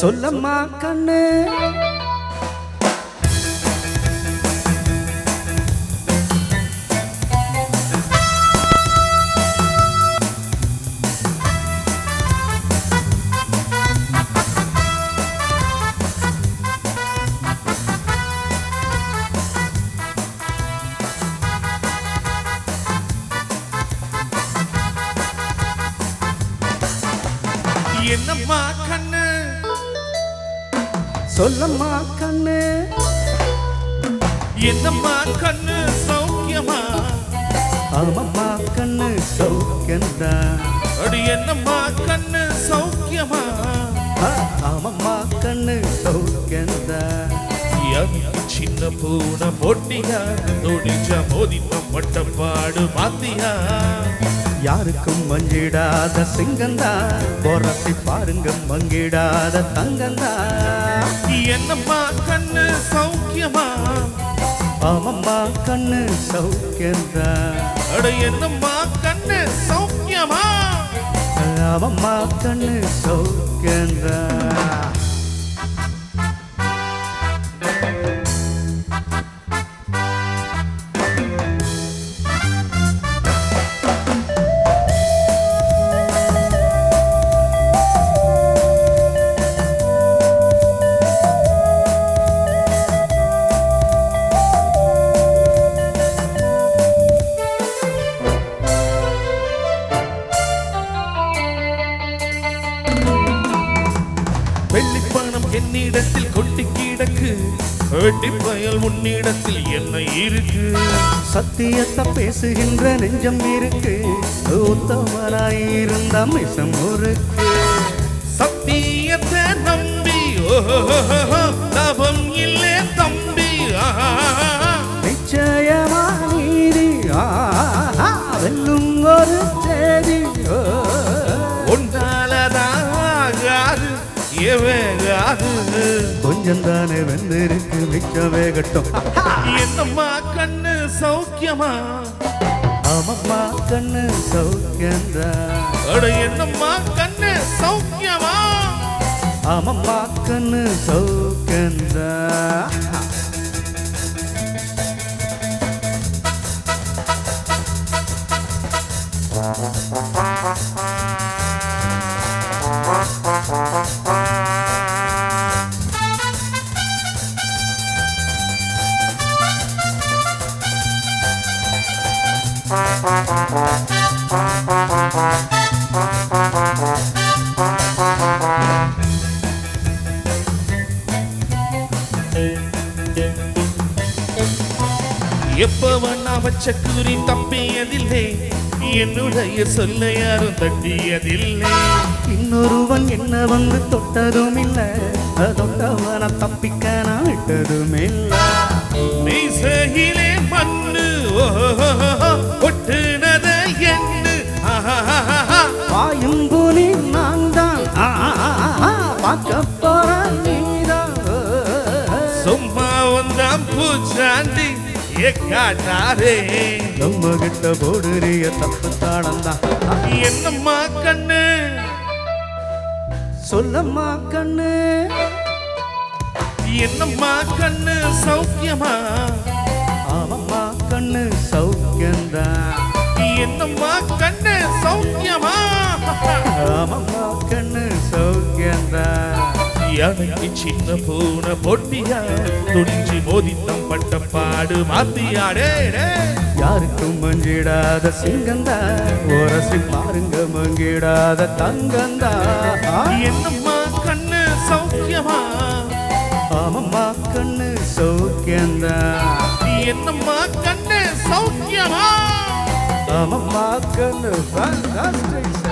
சொல்லம்மா கண்ணு என்னம்மா கண்ணு சொல்லம்மா கண்ணு என்னம்மா கண்ணு சௌக்கியமா ஆமம்மா கண்ணு சௌக்கியந்தா அடி என்னம்மா கண்ணு சௌக்கியமா ஆமம்மா கண்ணு சௌக்கியந்தா எனக்கு சின்ன பூனை போட்டியா நொடிஞ்ச மோதினம் பட்ட பாடு மாத்தியா யாருக்கும் மஞ்சிடாத சிங்கந்தா போராட்டி பாருங்க மங்கிடாத தங்கந்தா என்னம்மா கண்ணு சௌக்கியமா ஆமம்மா கண்ணு சௌக்கியந்தா அட என்னம்மா கண்ணு சௌக்கியமா ஆமம்மா கண்ணு சௌக்கியந்தா வெள்ளிப்பணம் என்னிடத்தில் கொட்டி கிடக்கு வெட்டி பயல் உன்னிடத்தில் என்ன இருக்கு சத்தியத்தை பேசுகின்ற நெஞ்சம் இருக்கு உத்தமராயிருந்த மிசம் இருக்கு சத்தியத்தை நம்பி லாபம் இல்லை தம்பி நிச்சயமா நீதி வெல்லும் ஒரு தேதி ஒன்றாலதான் ஆகாது கொஞ்சம் தானே வெந்திருக்கு மிச்ச வேகட்டும் என்னம்மா கண்ணு சௌக்கியமா ஆமம்மா கண்ணு சௌக்கியந்தா அட என்னம்மா கண்ணு சௌக்கியமா ஆமம்மா கண்ணு சௌக்கியந்தா எப்பவன் வச்ச கூறி தப்பியதில்லை என்னுடைய சொல்ல யாரும் தட்டியதில்லை இன்னொருவன் என்ன வந்து தொட்டதும் இல்ல தொட்டவன தப்பிக்க நான் விட்டதும் இல்ல மீசையிலே மண்ணு ஒட்டுனத எண்ணு வாயும் புலி நான் தான் பார்க்க போற நீதான் சும்மா வந்தான் பூச்சாண்டி காட்டாரே நம்ம கிட்ட போடுறிய தப்பு தாளந்தான் என்னம்மா கண்ணு சொல்லம்மா கண்ணு என்னம்மா கண்ணு சௌக்கியமா ஆமம்மா கண்ணு சௌக்கியந்தா என்னம்மா கண்ணு சௌக்கியமா ஆமம்மா கண்ணு சௌக்கியந்தா எனக்கு சின்ன பூனை பொட்டியா துணிஞ்சு மோதித்தம் பட்ட பாடு மாத்தியாடே யாருக்கும் மஞ்சிடாத சிங்கந்தா ஓரசி பாருங்க மங்கிடாத தங்கந்தா என்னம்மா கண்ணு சௌக்கியமா ஆமம்மா கண்ணு சௌக்கியந்தா என்னம்மா கண்ணு சௌக்கியமா ஆமம்மா கண்ணு fantastic